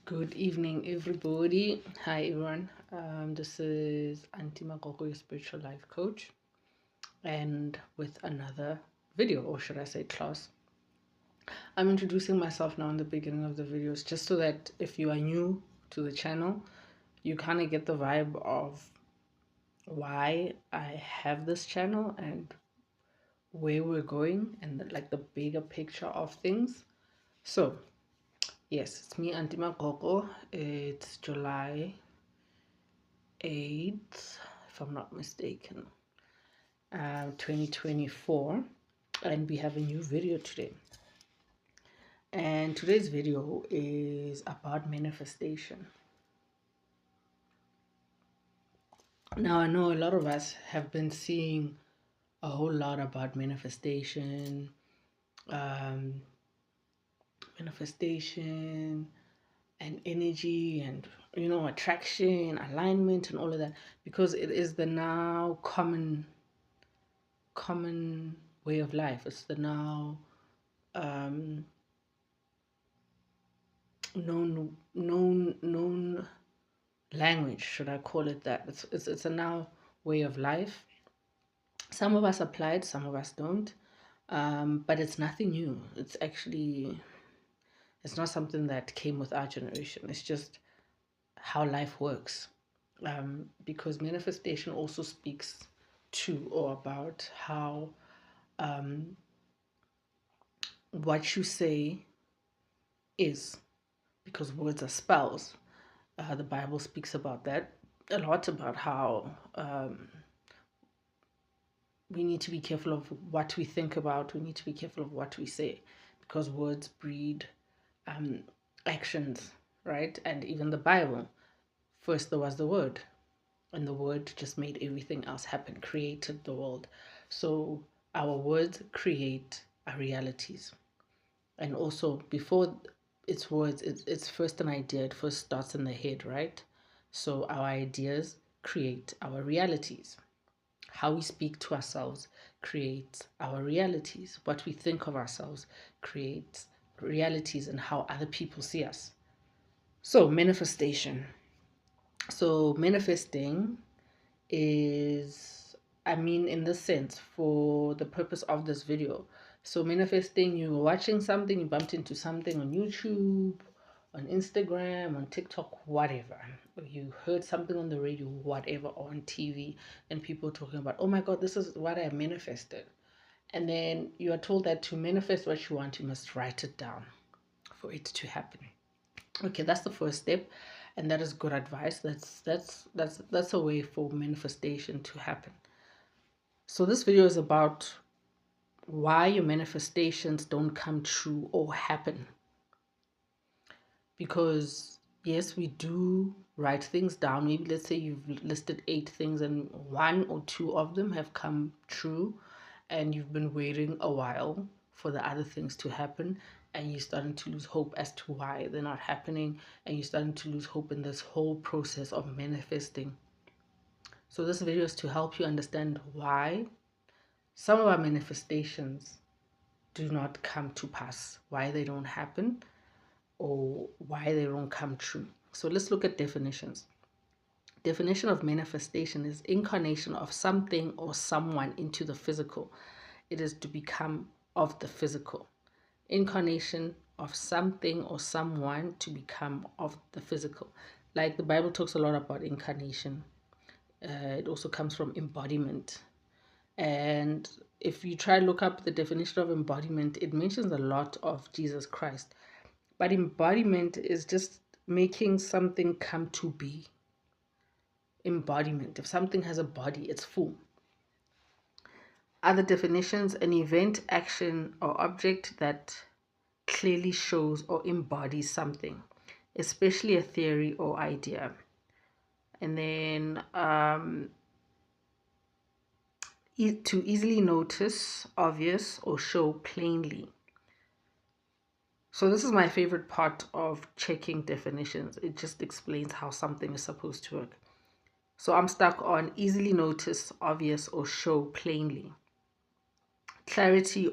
Good evening, everybody. Hi, everyone. This is Auntie Makoko, your spiritual life coach, and with another video, or should I say, class. I'm introducing myself now in the beginning of the videos, just so that if you are new to the channel, you kind of get the vibe of why I have this channel and where we're going, and like the bigger picture of things. So, yes, it's me, Auntie Makoko. It's July 8th, if I'm not mistaken, 2024, and we have a new video today. And today's video is about manifestation. Now, I know a lot of us have been seeing a whole lot about manifestation, um, manifestation and energy and attraction, alignment and all of that, because it is the now common way of life. It's the now um, known language, should I call it that. It's a now way of life. Some of us apply it, some of us don't, but it's nothing new. It's not something that came with our generation. It's just how life works, because manifestation also speaks to or about how what you say is, because words are spells. The Bible speaks about that a lot, about how we need to be careful of what we think about. We need to be careful of what we say, because words breed actions, right? And even the Bible, first there was the Word, and the Word just made everything else happen, created the world. So our words create our realities. And also, before it's words, it's first an idea. It first starts in the head, right? So our ideas create our realities. How we speak to ourselves creates our realities. What we think of ourselves creates realities, and how other people see us. So, manifestation. So, manifesting is, I mean, in this sense, for the purpose of this video. So, manifesting, you were watching something, you bumped into something on YouTube, on Instagram, on TikTok, whatever. Or you heard something on the radio, whatever, or on TV, and people talking about, oh my God, this is what I manifested. And then you are told that to manifest what you want, you must write it down for it to happen. Okay, that's the first step, and that is good advice. That's a way for manifestation to happen. So this video is about why your manifestations don't come true or happen. Because yes, we do write things down. Maybe let's say you've listed 8 things and 1 or 2 of them have come true, and you've been waiting a while for the other things to happen, and you're starting to lose hope as to why they're not happening, and you're starting to lose hope in this whole process of manifesting. So this video is to help you understand why some of our manifestations do not come to pass, why they don't happen, or why they don't come true. So let's look at definitions. Definition of manifestation is incarnation of something or someone into the physical. It is to become of the physical. Incarnation of something or someone to become of the physical. Like the Bible talks a lot about incarnation. It also comes from embodiment. And if you try to look up the definition of embodiment, it mentions a lot of Jesus Christ. But embodiment is just making something come to be. Embodiment. If something has a body, it's full. Other definitions: an event, action, or object that clearly shows or embodies something, especially a theory or idea. And then to easily notice, obvious, or show plainly. So this is my favorite part of checking definitions. It just explains how something is supposed to work. So I'm stuck on easily notice, obvious, or show plainly. Clarity,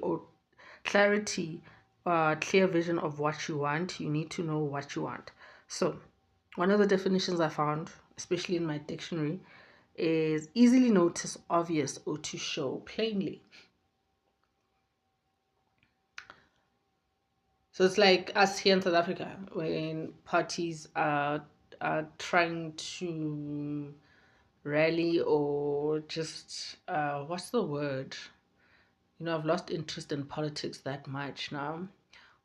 clear vision of what you want. You need to know what you want. So, one of the definitions I found, especially in my dictionary, is easily notice, obvious, or to show plainly. So it's like us here in South Africa when parties are trying to rally or just what's the word? I've lost interest in politics that much now,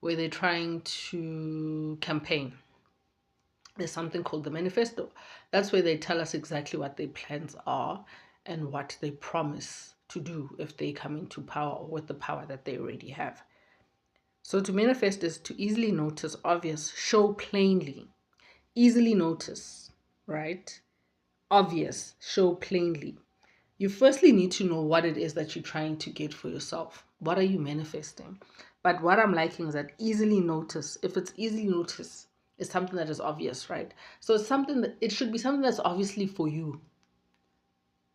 where they're trying to campaign. There's something called the manifesto. That's where they tell us exactly what their plans are and what they promise to do if they come into power or with the power that they already have. So to manifest is to easily notice, obvious, show plainly, easily notice, right? Obvious, show plainly. You firstly need to know what it is that you're trying to get for yourself. What are you manifesting? But what I'm liking is that easily notice. If it's easily notice, it's something that is obvious, right? So it's something that it should be something that's obviously for you.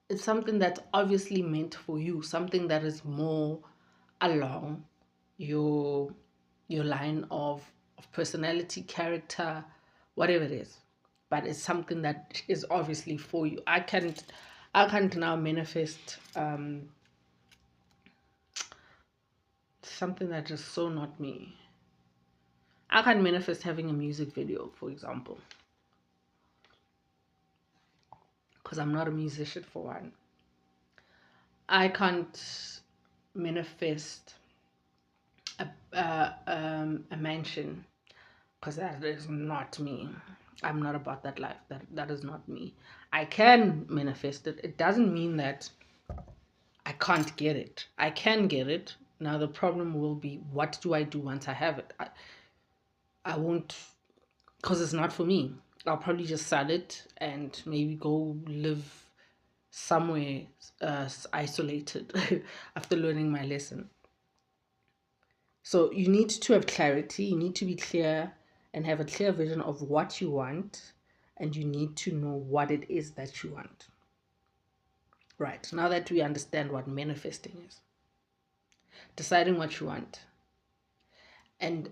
It's something that's obviously meant for you, something that is more along your line of personality, character, whatever it is. But it's something that is obviously for you. I can't now manifest something that is so not me. I can't manifest having a music video, for example, because I'm not a musician for one. I can't manifest a mansion because that is not me. I'm not about that life. That is not me. I can manifest it. It doesn't mean that I can't get it. I can get it. Now the problem will be, what do I do once I have it? I won't, because it's not for me. I'll probably just sell it and maybe go live somewhere isolated after learning my lesson. So you need to have clarity. You need to be clear and have a clear vision of what you want, and you need to know what it is that you want. Right. Now that we understand what manifesting is, deciding what you want, and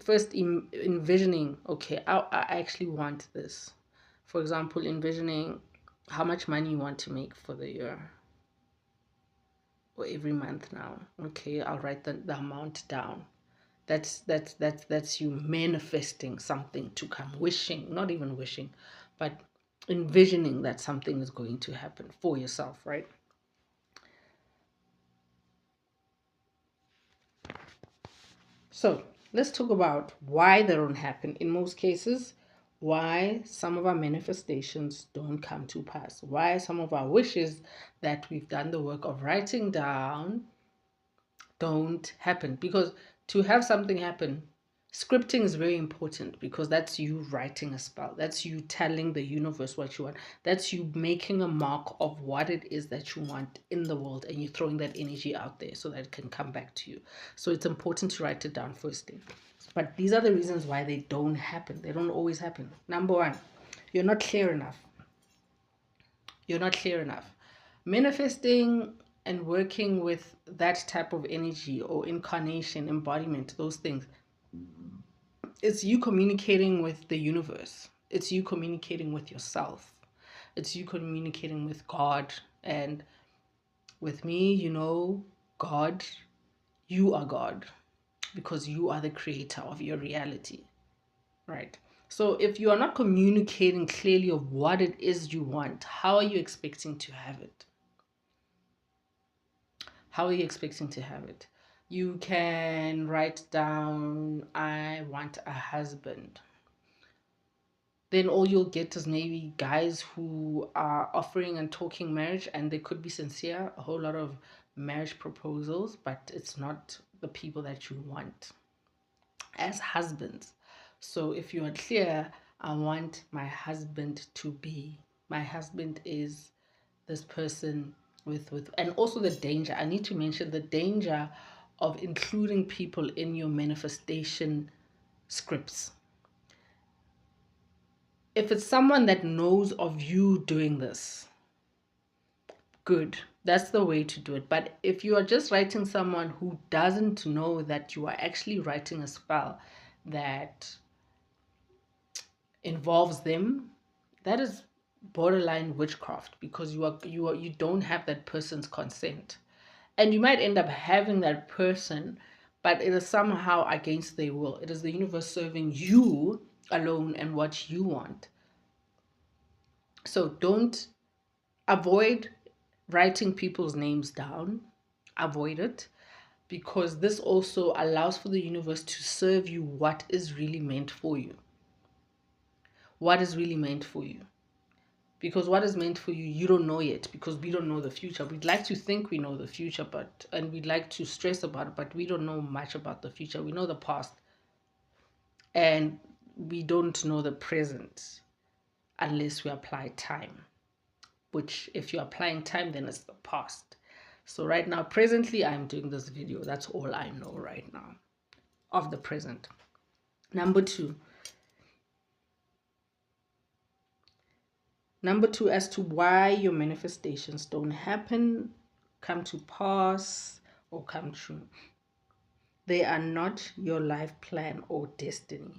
first envisioning, okay, I actually want this. For example, envisioning how much money you want to make for the year or every month now. Okay, I'll write the amount down. That's you manifesting something to come, wishing, not even wishing, but envisioning that something is going to happen for yourself, right? So let's talk about why they don't happen in most cases, why some of our manifestations don't come to pass, why some of our wishes that we've done the work of writing down don't happen. Because to have something happen, scripting is very important, because that's you writing a spell. That's you telling the universe what you want. That's you making a mark of what it is that you want in the world, and you're throwing that energy out there so that it can come back to you. So it's important to write it down firstly. But these are the reasons why they don't happen. They don't always happen. Number one, you're not clear enough. You're not clear enough. Manifesting and working with that type of energy or incarnation, embodiment, those things, it's you communicating with the universe. It's you communicating with yourself. It's you communicating with God. And with me, God, you are God, because you are the creator of your reality, right? So if you are not communicating clearly of what it is you want, how are you expecting to have it? How are you expecting to have it? You can write down, I want a husband. Then all you'll get is maybe guys who are offering and talking marriage, and they could be sincere, a whole lot of marriage proposals, but it's not the people that you want as husbands. So if you are clear, I want my husband to be, my husband is this person with and also the danger. I need to mention the danger of including people in your manifestation scripts. If it's someone that knows of you doing this, good. That's the way to do it. But if you are just writing someone who doesn't know that you are actually writing a spell that involves them, that is borderline witchcraft, because you don't have that person's consent, and you might end up having that person, but it is somehow against their will. It is the universe serving you alone and what you want. So don't avoid writing people's names down. Avoid it, because this also allows for the universe to serve you what is really meant for you. What is really meant for you. Because what is meant for you, you don't know yet, because we don't know the future. We'd like to think we know the future, and we'd like to stress about it, but we don't know much about the future. We know the past, and we don't know the present unless we apply time, which if you're applying time, then it's the past. So right now, presently, I'm doing this video. That's all I know right now of the present. Number two, as to why your manifestations don't happen, come to pass, or come true. They are not your life plan or destiny.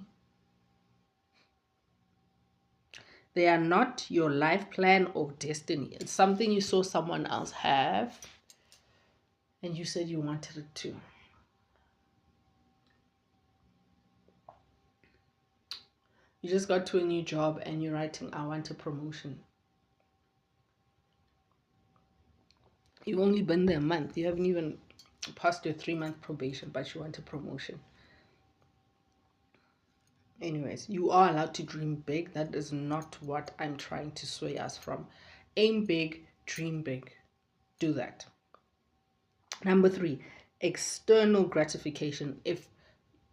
They are not your life plan or destiny. It's something you saw someone else have, and you said you wanted it too. You just got to a new job and you're writing, I want a promotion. You've only been there a month. You haven't even passed your 3-month probation, but you want a promotion. Anyways, you are allowed to dream big. That is not what I'm trying to sway us from. Aim big, dream big. Do that. Number 3, external gratification. If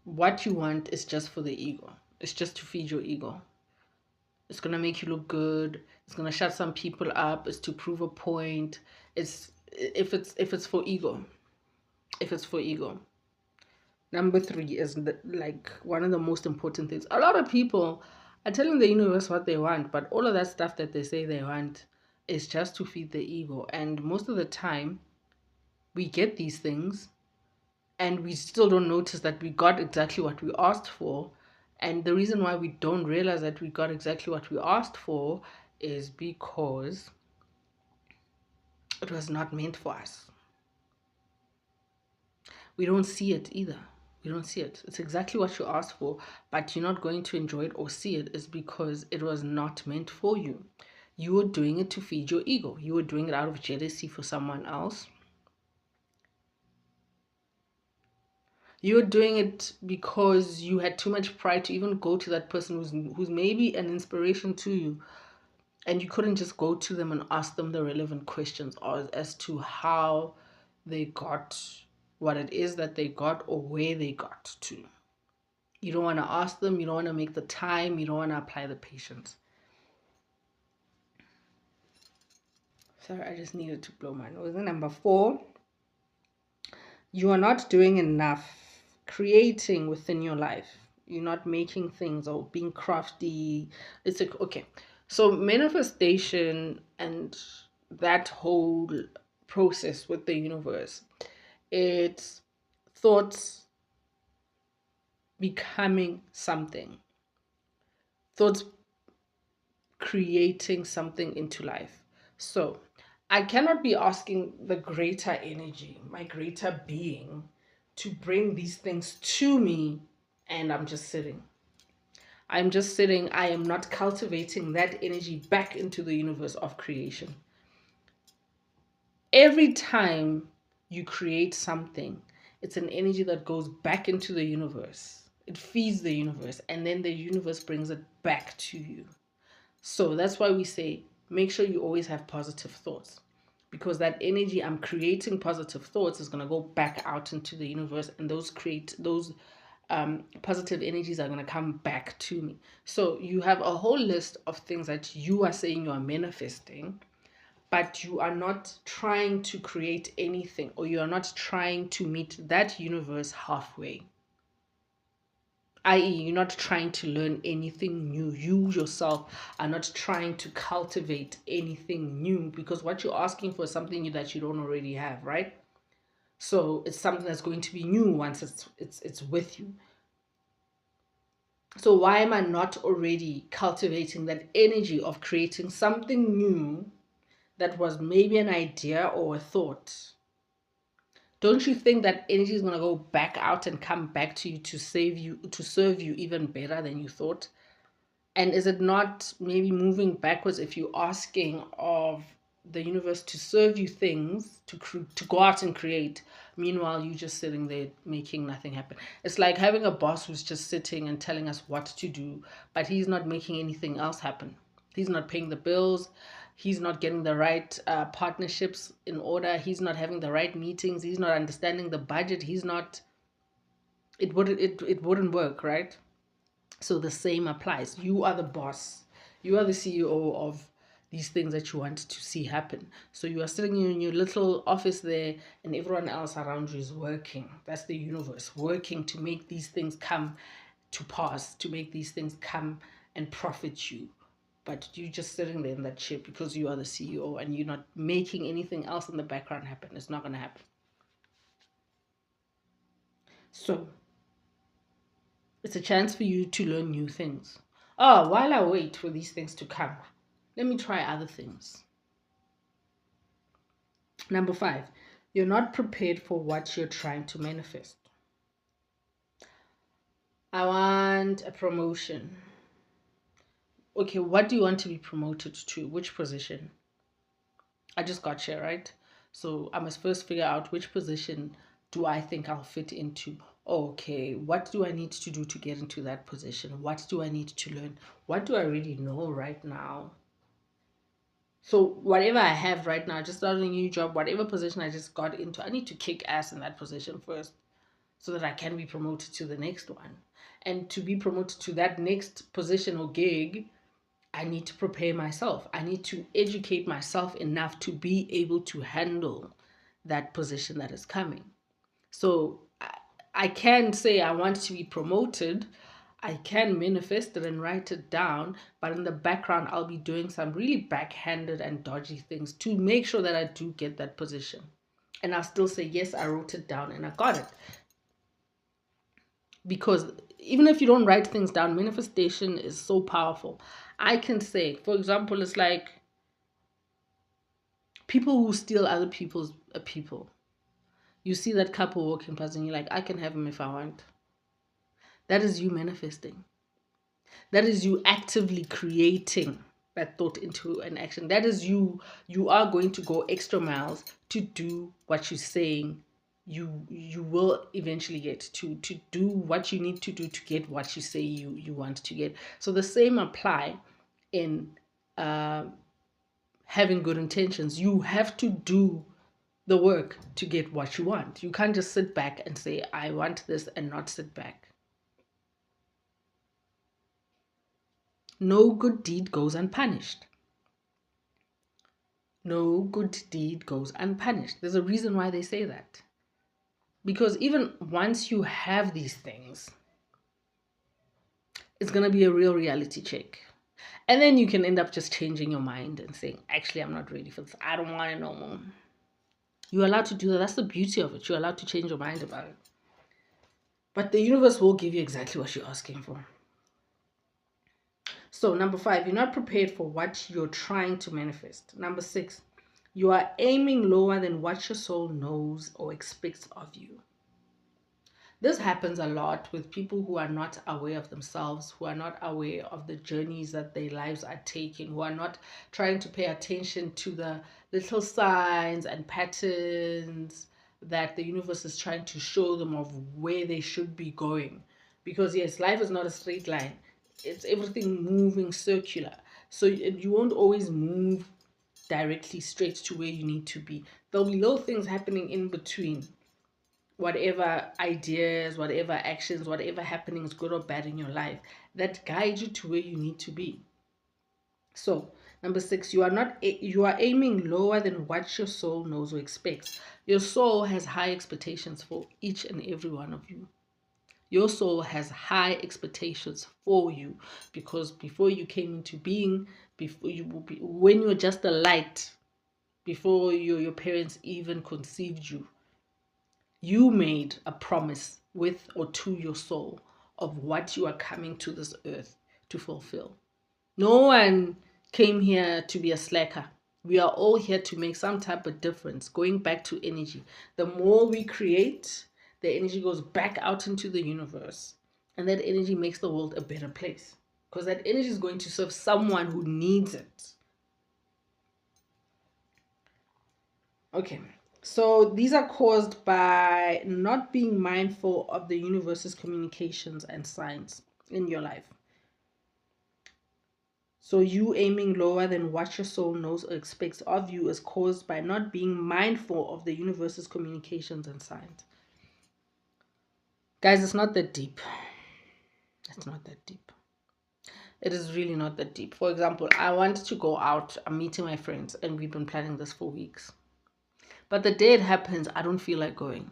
what you want is just for the ego, it's just to feed your ego. It's going to make you look good. It's going to shut some people up. It's to prove a point. If it's for ego. If it's for ego. Number 3 is like one of the most important things. A lot of people are telling the universe what they want, but all of that stuff that they say they want is just to feed the ego. And most of the time, we get these things and we still don't notice that we got exactly what we asked for. And the reason why we don't realize that we got exactly what we asked for is because it was not meant for us. We don't see it either. We don't see it. It's exactly what you asked for, but you're not going to enjoy it or see it is because it was not meant for you. You were doing it to feed your ego. You were doing it out of jealousy for someone else. You were doing it because you had too much pride to even go to that person who's maybe an inspiration to you, and you couldn't just go to them and ask them the relevant questions as to how they got what it is that they got or where they got to. You don't want to ask them, you don't want to make the time, you don't want to apply the patience. Sorry, I just needed to blow my nose. And number 4, you are not doing enough creating within your life. You're not making things or being crafty. It's like, okay. So manifestation and that whole process with the universe, it's thoughts becoming something. Thoughts creating something into life. So I cannot be asking the greater energy, my greater being, to bring these things to me, and I'm just sitting. I'm just sitting. I am not cultivating that energy back into the universe of creation. Every time you create something, it's an energy that goes back into the universe. It feeds the universe, and then the universe brings it back to you. So that's why we say, make sure you always have positive thoughts, because that energy, I'm creating positive thoughts, is going to go back out into the universe, and those positive energies are going to come back to me. So you have a whole list of things that you are saying you are manifesting, but you are not trying to create anything, or you are not trying to meet that universe halfway. I.e., you're not trying to learn anything new. You yourself are not trying to cultivate anything new, because what you're asking for is something new that you don't already have, right? So it's something that's going to be new once it's with you. So why am I not already cultivating that energy of creating something new that was maybe an idea or a thought? Don't you think that energy is going to go back out and come back to you to save you, to serve you even better than you thought? And is it not maybe moving backwards if you're asking of the universe to serve you things to go out and create? Meanwhile, you just sitting there making nothing happen. It's like having a boss who's just sitting and telling us what to do, but he's not making anything else happen. He's not paying the bills. He's not getting the right partnerships in order. He's not having the right meetings. He's not understanding the budget. He's not. It wouldn't work, right? So the same applies. You are the boss. You are the CEO of these things that you want to see happen. So you are sitting in your little office there, and everyone else around you is working. That's the universe working to make these things come to pass, to make these things come and profit you. But you just sitting there in that chair because you are the CEO and you're not making anything else in the background happen. It's not going to happen. So it's a chance for you to learn new things. Oh, while I wait for these things to come, let me try other things. Number 5, you're not prepared for what you're trying to manifest. I want a promotion. Okay, what do you want to be promoted to? Which position? I just got here, right? So I must first figure out which position do I think I'll fit into. Okay, what do I need to do to get into that position? What do I need to learn? What do I really know right now? So whatever I have right now, just starting a new job, whatever position I just got into, I need to kick ass in that position first so that I can be promoted to the next one. And to be promoted to that next position or gig, I need to prepare myself. I need to educate myself enough to be able to handle that position that is coming. So I can say I want to be promoted. I can manifest it and write it down, but in the background, I'll be doing some really backhanded and dodgy things to make sure that I do get that position. And I'll still say, yes, I wrote it down and I got it. Because even if you don't write things down, manifestation is so powerful. I can say, for example, it's like people who steal other people's people. You see that couple walking past and you're like, I can have him if I want. That is you manifesting. That is you actively creating that thought into an action. That is you are going to go extra miles to do what you're saying you will eventually get to do what you need to do to get what you say you want to get. So the same apply in having good intentions. You have to do the work to get what you want. You can't just sit back and say, I want this, and not sit back. No good deed goes unpunished. No good deed goes unpunished. There's a reason why they say that. Because even once you have these things, it's going to be a real reality check. And then you can end up just changing your mind and saying, actually, I'm not ready for this. I don't want it no more. You're allowed to do that. That's the beauty of it. You're allowed to change your mind about it. But the universe will give you exactly what you're asking for. So, number 5, you're not prepared for what you're trying to manifest. Number 6, you are aiming lower than what your soul knows or expects of you. This happens a lot with people who are not aware of themselves, who are not aware of the journeys that their lives are taking, who are not trying to pay attention to the little signs and patterns that the universe is trying to show them of where they should be going. Because yes, life is not a straight line. It's everything moving circular. So you won't always move directly straight to where you need to be. There'll be little things happening in between. Whatever ideas, whatever actions, whatever happenings, good or bad in your life, that guide you to where you need to be. So, number 6, you are aiming lower than what your soul knows or expects. Your soul has high expectations for each and every one of you. Your soul has high expectations for you because before you came into being, when you were just a light, before your parents even conceived you, you made a promise with or to your soul of what you are coming to this earth to fulfill. No one came here to be a slacker. We are all here to make some type of difference. Going back to energy, the more we create, the energy goes back out into the universe, and that energy makes the world a better place, because that energy is going to serve someone who needs it. Okay, so these are caused by not being mindful of the universe's communications and signs in your life. So you aiming lower than what your soul knows or expects of you is caused by not being mindful of the universe's communications and signs. Guys, it's not that deep. It's not that deep. It is really not that deep. For example, I wanted to go out. I'm meeting my friends, and we've been planning this for weeks. But the day it happens, I don't feel like going.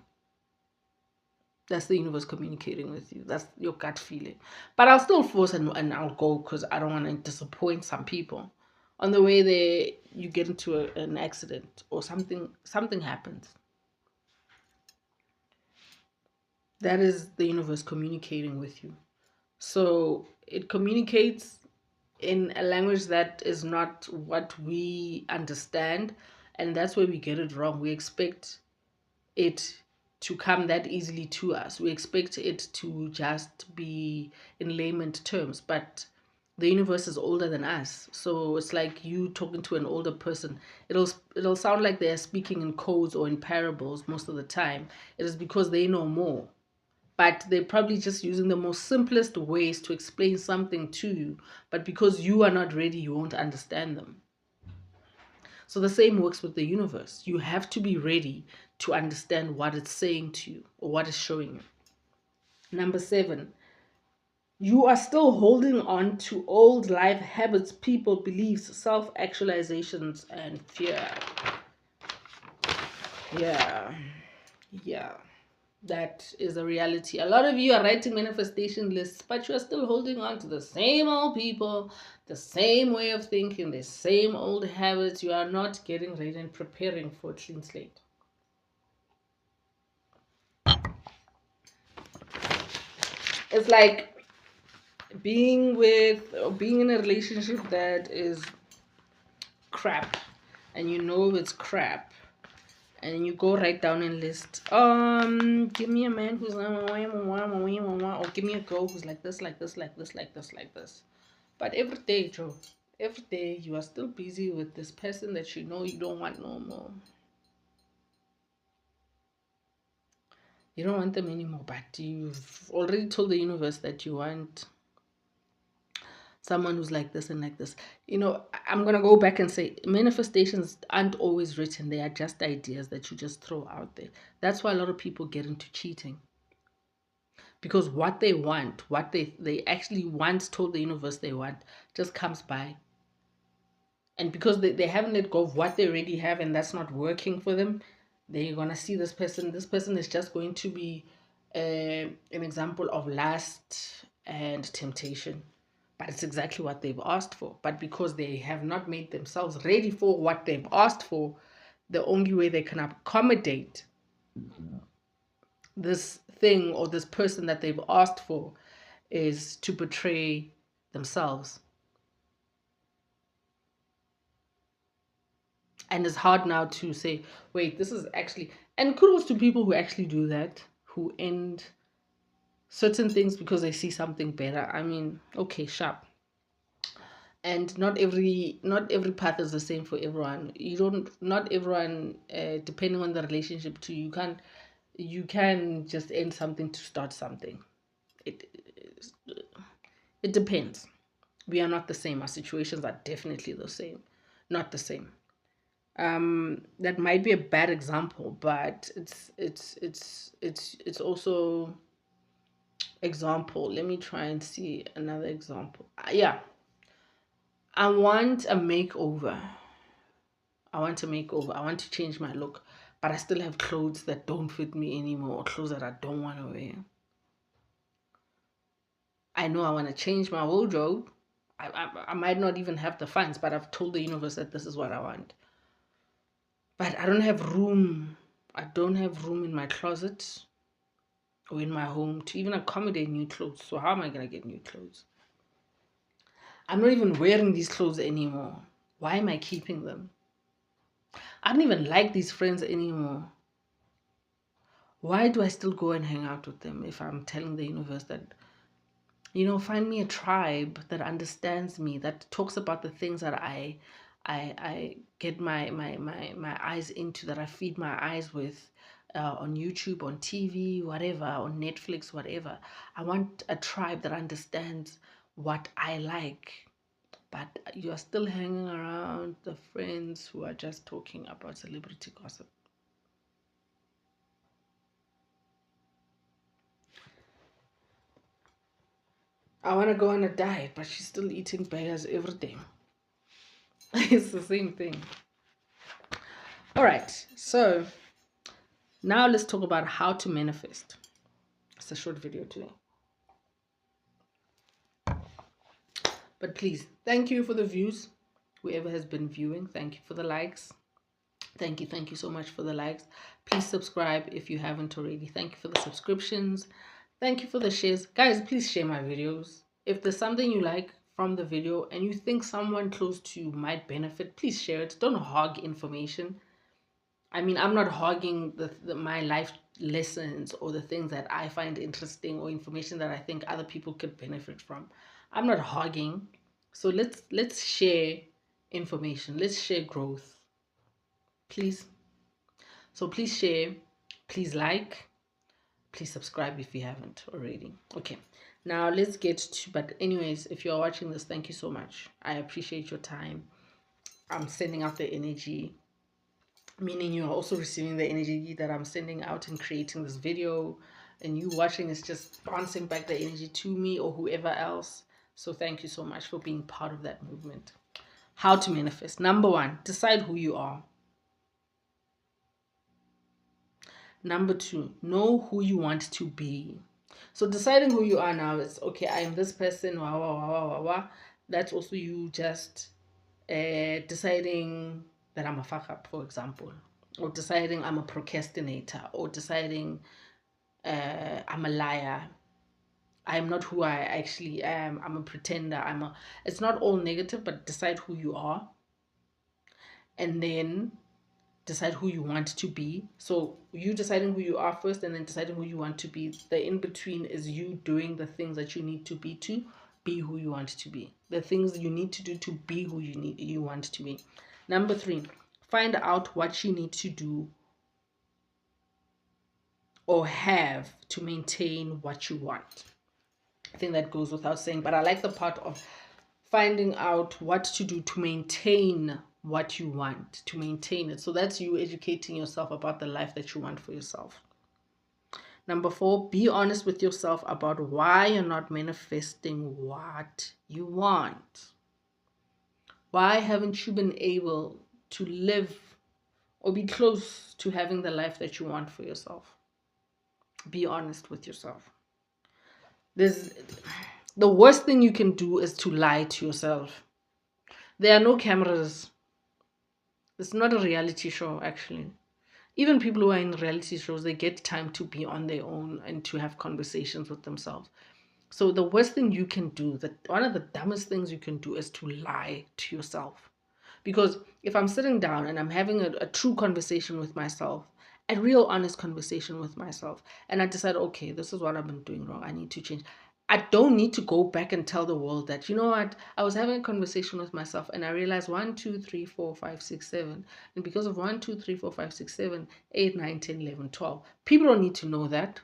That's the universe communicating with you. That's your gut feeling. But I'll still force and I'll go because I don't want to disappoint some people. On the way there, you get into an accident or something happens. That is the universe communicating with you. So it communicates in a language that is not what we understand, and that's where we get it wrong. We expect it to come that easily to us. We expect it to just be in layman terms, but the universe is older than us. So it's like you talking to an older person. It'll sound like they're speaking in codes or in parables most of the time. It is because they know more. But they're probably just using the most simplest ways to explain something to you. But because you are not ready, you won't understand them. So the same works with the universe. You have to be ready to understand what it's saying to you or what it's showing you. Number 7, you are still holding on to old life habits, people, beliefs, self-actualizations, and fear. Yeah. That is a reality. A lot of you are writing manifestation lists, but you are still holding on to the same old people, the same way of thinking, the same old habits. You are not getting ready and preparing for a clean slate. It's like being in a relationship that is crap, and you know it's crap, and you go right down and list, give me a man who's or give me a girl who's like this, like this, like this, like this, like this. But every day, Joe, every day you are still busy with this person that you know you don't want no more. You don't want them anymore, but you've already told the universe that you want someone who's like this and like this. I'm going to go back and say manifestations aren't always written. They are just ideas that you just throw out there. That's why a lot of people get into cheating. Because what they want, what they actually once told the universe they want, just comes by. And because they haven't let go of what they already have, and that's not working for them, they're going to see this person. This person is just going to be an example of lust and temptation. But it's exactly what they've asked for. But because they have not made themselves ready for what they've asked for, the only way they can accommodate this thing or this person that they've asked for is to betray themselves. And it's hard now to say, wait, this is actually, and kudos to people who actually do that, who end certain things because they see something better. I mean, okay, sharp. And not every path is the same for everyone. Not everyone, depending on the relationship too, you can just end something to start something. It depends. We are not the same. Our situations are definitely the same, not the same. That might be a bad example, but it's also example. Let me try and see another example. Yeah, I want a makeover. I want to change my look, but I still have clothes that don't fit me anymore, or clothes that I don't want to wear. I know I want to change my wardrobe. I might not even have the funds, but I've told the universe that this is what I want. But I don't have room. I don't have room in my closet. or in my home to even accommodate new clothes. So how am I going to get new clothes? I'm not even wearing these clothes anymore. Why am I keeping them? I don't even like these friends anymore. Why do I still go and hang out with them if I'm telling the universe that, find me a tribe that understands me, that talks about the things that I get my eyes into, that I feed my eyes with, on YouTube, on TV, whatever, on Netflix, whatever. I want a tribe that understands what I like. But you're still hanging around the friends who are just talking about celebrity gossip. I want to go on a diet, but she's still eating burgers every day. It's the same thing. All right, so now let's talk about how to manifest. It's a short video today. But please, thank you for the views. Whoever has been viewing, thank you for the likes. Thank you so much for the likes. Please subscribe if you haven't already. Thank you for the subscriptions. Thank you for the shares. Guys, please share my videos. If there's something you like from the video and you think someone close to you might benefit, please share it. Don't hog information. I mean, I'm not hogging my life lessons or the things that I find interesting or information that I think other people could benefit from. I'm not hogging. So let's share information. Let's share growth. Please. So please share, please like, please subscribe if you haven't already. Okay. Now let's get to, but anyways, if you're watching this, thank you so much. I appreciate your time. I'm sending out the energy, meaning you're also receiving the energy that I'm sending out and creating this video, and you watching is just bouncing back the energy to me or whoever else. So thank you so much for being part of that movement. How to manifest. Number one, decide who you are. Number two, know who you want to be. So deciding who you are now is, okay, I am this person, wah, wah, wah, wah, wah, wah. That's also you just deciding that I'm a fuck up, for example, or deciding I'm a procrastinator, or deciding I'm a liar. I'm not who I actually am. I'm a pretender. It's not all negative, but decide who you are. And then decide who you want to be. So you deciding who you are first and then deciding who you want to be. The in between is you doing the things that you need to be who you want to be. The things you need to do to be who you want to be. Number three, find out what you need to do or have to maintain what you want. I think that goes without saying, but I like the part of finding out what to do to maintain what you want, to maintain it. So that's you educating yourself about the life that you want for yourself. Number four, be honest with yourself about why you're not manifesting what you want. Why haven't you been able to live or be close to having the life that you want for yourself? Be honest with yourself. The worst thing you can do is to lie to yourself. There are no cameras. It's not a reality show, actually. Even people who are in reality shows, they get time to be on their own and to have conversations with themselves. So the worst thing you can do, one of the dumbest things you can do is to lie to yourself. Because if I'm sitting down and I'm having a true conversation with myself, a real honest conversation with myself, and I decide, okay, this is what I've been doing wrong, I need to change. I don't need to go back and tell the world that, you know what, I was having a conversation with myself and I realized 1, 2, 3, 4, 5, 6, 7. And because of 1, 2, 3, 4, 5, 6, 7, 8, 9, 10, 11, 12. People don't need to know that.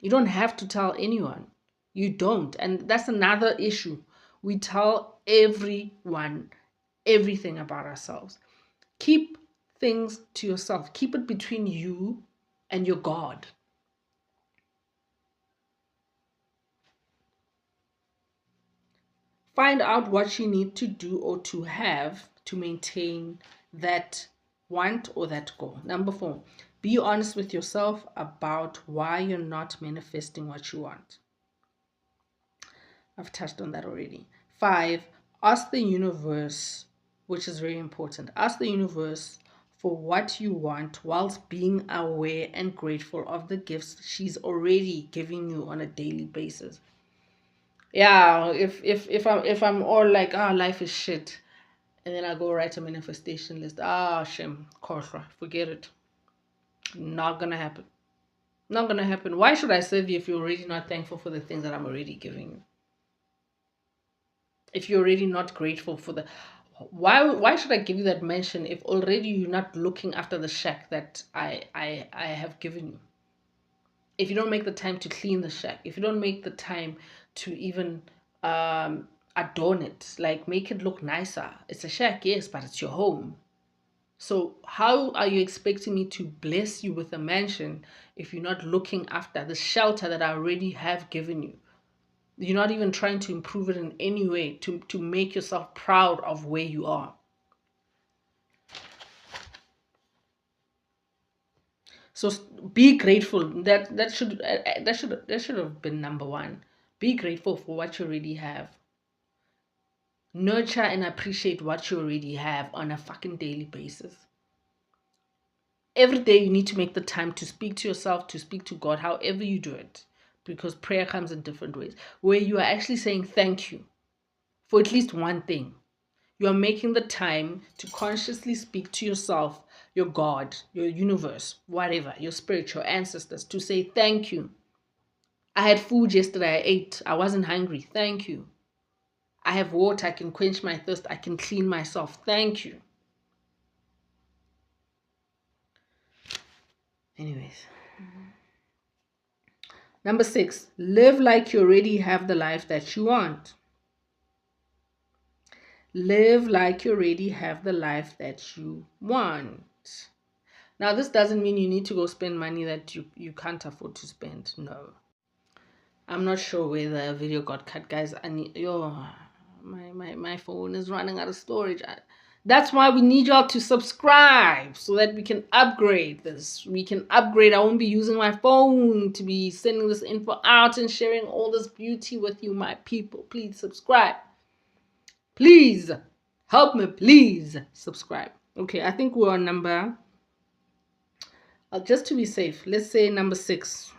You don't have to tell anyone. You don't. And that's another issue. We tell everyone everything about ourselves. Keep things to yourself. Keep it between you and your God. Find out what you need to do or to have to maintain that want or that goal. Number four, be honest with yourself about why you're not manifesting what you want. I've touched on that already. Five, ask the universe, which is very important. Ask the universe for what you want whilst being aware and grateful of the gifts she's already giving you on a daily basis. Yeah, if I'm all like, life is shit, and then I go write a manifestation list. Shame, Korra, forget it. Not gonna happen. Not gonna happen. Why should I serve you if you're already not thankful for the things that I'm already giving you? If you're already not grateful for the, why should I give you that mention if already you're not looking after the shack that I have given you? If you don't make the time to clean the shack, if you don't make the time to even adorn it, like make it look nicer. It's a shack, yes, but it's your home. So how are you expecting me to bless you with a mansion if you're not looking after the shelter that I already have given you? You're not even trying to improve it in any way to make yourself proud of where you are. So be grateful. That should have been number one. Be grateful for what you already have. Nurture and appreciate what you already have on a fucking daily basis. Every day you need to make the time to speak to yourself, to speak to God, however you do it, because prayer comes in different ways, where you are actually saying thank you for at least one thing. You are making the time to consciously speak to yourself, your God, your universe, whatever, your spirit, your ancestors, to say thank you. I had food yesterday, I ate, I wasn't hungry, thank you. I have water, I can quench my thirst, I can clean myself, thank you. Anyways. Number 6, live like you already have the life that you want. Live like you already have the life that you want. Now, this doesn't mean you need to go spend money that you can't afford to spend. No. I'm not sure where the video got cut, guys. I need my phone is running out of storage. That's why we need y'all to subscribe so that we can upgrade this. We can upgrade. I won't be using my phone to be sending this info out and sharing all this beauty with you, my people. Please subscribe. Please help me. Please subscribe. Okay, I think we're on number, just to be safe, let's say number 6.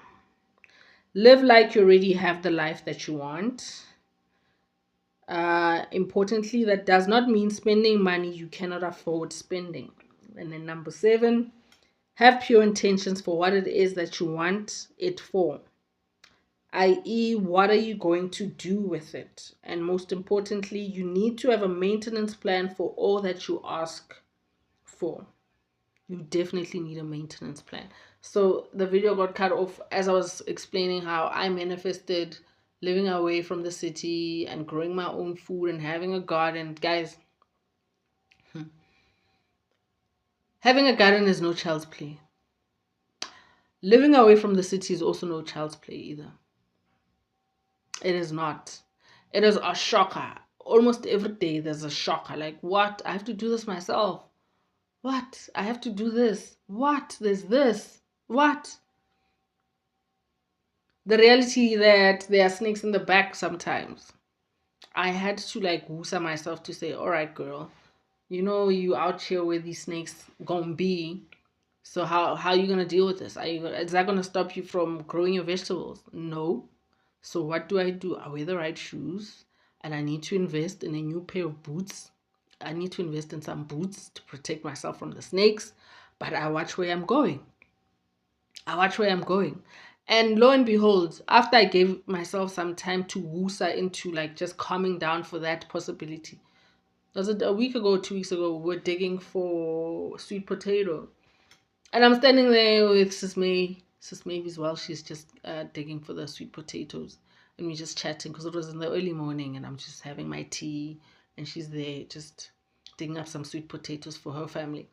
Live like you already have the life that you want. Importantly, that does not mean spending money you cannot afford spending. And then number 7, have pure intentions for what it is that you want it for, i.e., what are you going to do with it? And most importantly, you need to have a maintenance plan for all that you ask for. You definitely need a maintenance plan. So the video got cut off as I was explaining how I manifested living away from the city and growing my own food and having a garden. Guys, having a garden is no child's play. Living away from the city is also no child's play either. It is not. It is a shocker. Almost every day there's a shocker. Like, what? I have to do this myself. What? I have to do this. What? There's this. What? The reality that there are snakes in the back sometimes. I had to like woosa myself to say, all right, girl, you out here where these snakes gonna be. So how are you gonna deal with this? Is that gonna stop you from growing your vegetables? No. So what do? I wear the right shoes, and I need to invest in a new pair of boots. I need to invest in some boots to protect myself from the snakes, but I watch where I'm going. And lo and behold, after I gave myself some time to woosa into like just calming down for that possibility. Was it a week ago or 2 weeks ago, we were digging for sweet potato. And I'm standing there with Sis May. Sis May as well, she's just digging for the sweet potatoes. And we're just chatting because it was in the early morning and I'm just having my tea. And she's there just digging up some sweet potatoes for her family.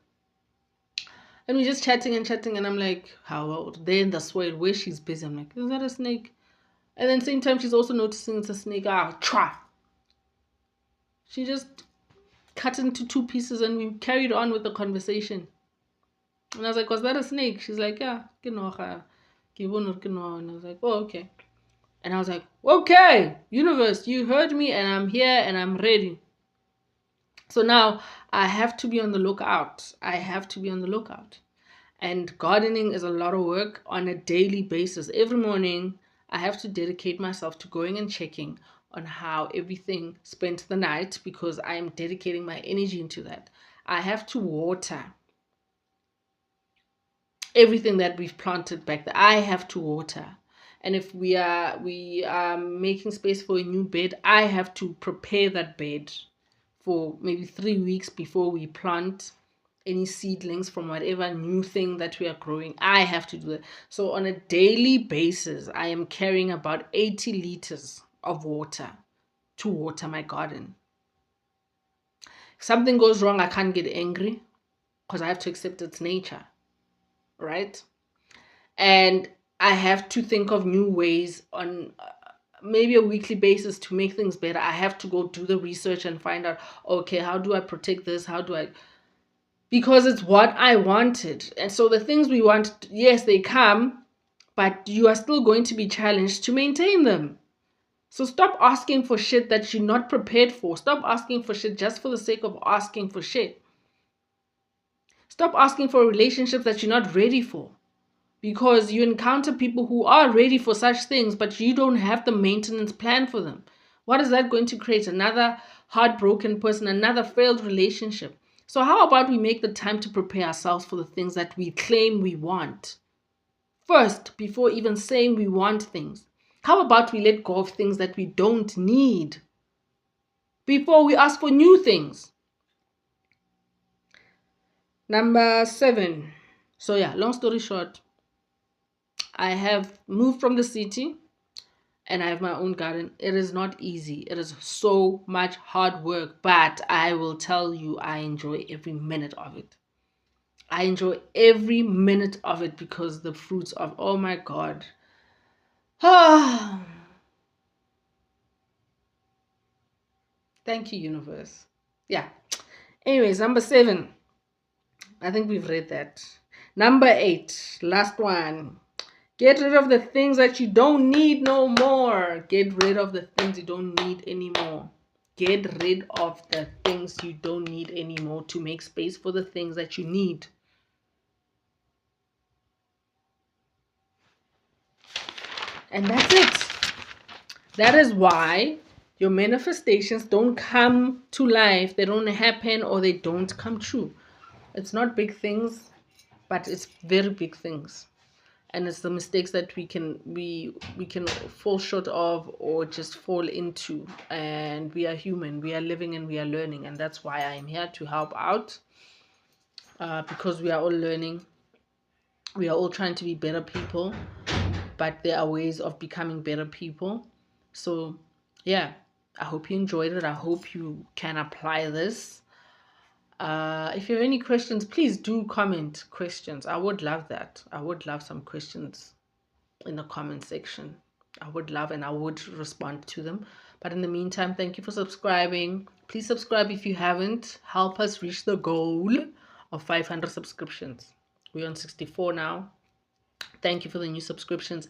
And we're just chatting, and I'm like, how old? There in the soil where she's busy, I'm like, is that a snake? And then same time, she's also noticing it's a snake. Tra! She just cut into 2 pieces and we carried on with the conversation. And I was like, was that a snake? She's like, yeah. And I was like, oh, okay. And I was like, okay, universe, you heard me and I'm here and I'm ready. So now I have to be on the lookout. I have to be on the lookout. And gardening is a lot of work on a daily basis. Every morning, I have to dedicate myself to going and checking on how everything spent the night, because I am dedicating my energy into that. I have to water everything that we've planted back there. I have to water. And if we are making space for a new bed, I have to prepare that bed for maybe 3 weeks before we plant any seedlings from whatever new thing that we are growing. I have to do that. So on a daily basis, I am carrying about 80 liters of water to water my garden. If something goes wrong, I can't get angry because I have to accept its nature, right? And I have to think of new ways on maybe a weekly basis to make things better. I have to go do the research and find out, okay, how do I protect this? How do I, because it's what I wanted. And so the things we want, yes, they come, but you are still going to be challenged to maintain them. So stop asking for shit that you're not prepared for. Stop asking for shit just for the sake of asking for shit. Stop asking for relationships that you're not ready for, because you encounter people who are ready for such things, but you don't have the maintenance plan for them. What is that going to create? Another heartbroken person, another failed relationship. So how about we make the time to prepare ourselves for the things that we claim we want first, before even saying we want things? How about we let go of things that we don't need before we ask for new things? Number 7. So yeah, long story short, I have moved from the city and I have my own garden. It is not easy. It is so much hard work, but I will tell you, I enjoy every minute of it. I enjoy every minute of it because the fruits of, oh my God. Thank you, universe. Yeah. Anyways, number 7. I think we've read that. Number 8, last one. Get rid of the things that you don't need no more. Get rid of the things you don't need anymore. Get rid of the things you don't need anymore to make space for the things that you need. And that's it. That is why your manifestations don't come to life. They don't happen, or they don't come true. It's not big things, but it's very big things. And it's the mistakes that we can fall short of or just fall into. And we are human, we are living, and we are learning. And that's why I am here to help out, because we are all learning. We are all trying to be better people, but there are ways of becoming better people. So yeah, I hope you enjoyed it. I hope you can apply this. If you have any questions, please do comment questions. I would love that. I would love some questions in the comment section. I would love, and I would respond to them. But in the meantime, thank you for subscribing. Please subscribe if you haven't. Help us reach the goal of 500 subscriptions. We're on 64 now. Thank you for the new subscriptions.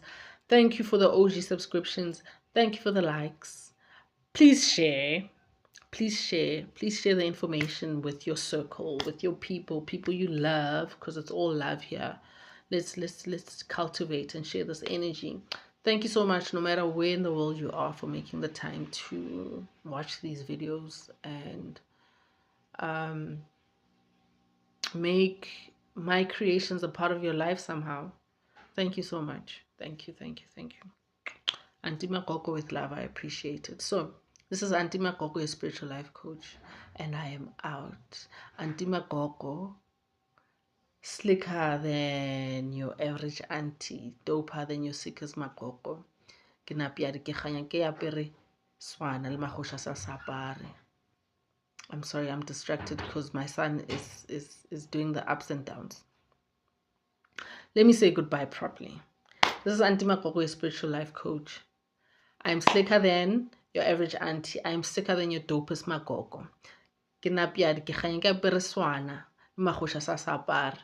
Thank you for the OG subscriptions. Thank you for the likes. Please share. Please share. Please share the information with your circle, with your people you love, because it's all love here. Let's cultivate and share this energy. Thank you so much, no matter where in the world you are, for making the time to watch these videos and make my creations a part of your life somehow. Thank you so much. Thank you. Auntie Makoko with love. I appreciate it. So this is Auntie Makoko, your spiritual life coach, and I am out. Auntie Makoko, slicker than your average auntie, doper than your sickest Makoko. Ke napiadi ke kganya ke apere swana le magosha sa sapare. I'm sorry, I'm distracted because my son is doing the ups and downs. Let me say goodbye properly. This is Auntie Makoko, your spiritual life coach. I'm slicker than your average auntie. I'm sicker than your dopest Makoko. Ke napiadi ke kganya ke apere swana le magosha sa sapare.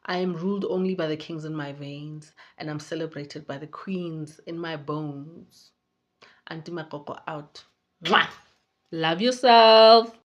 I am ruled only by the kings in my veins, and I'm celebrated by the queens in my bones. Auntie Makoko out. Mwah! Love yourself.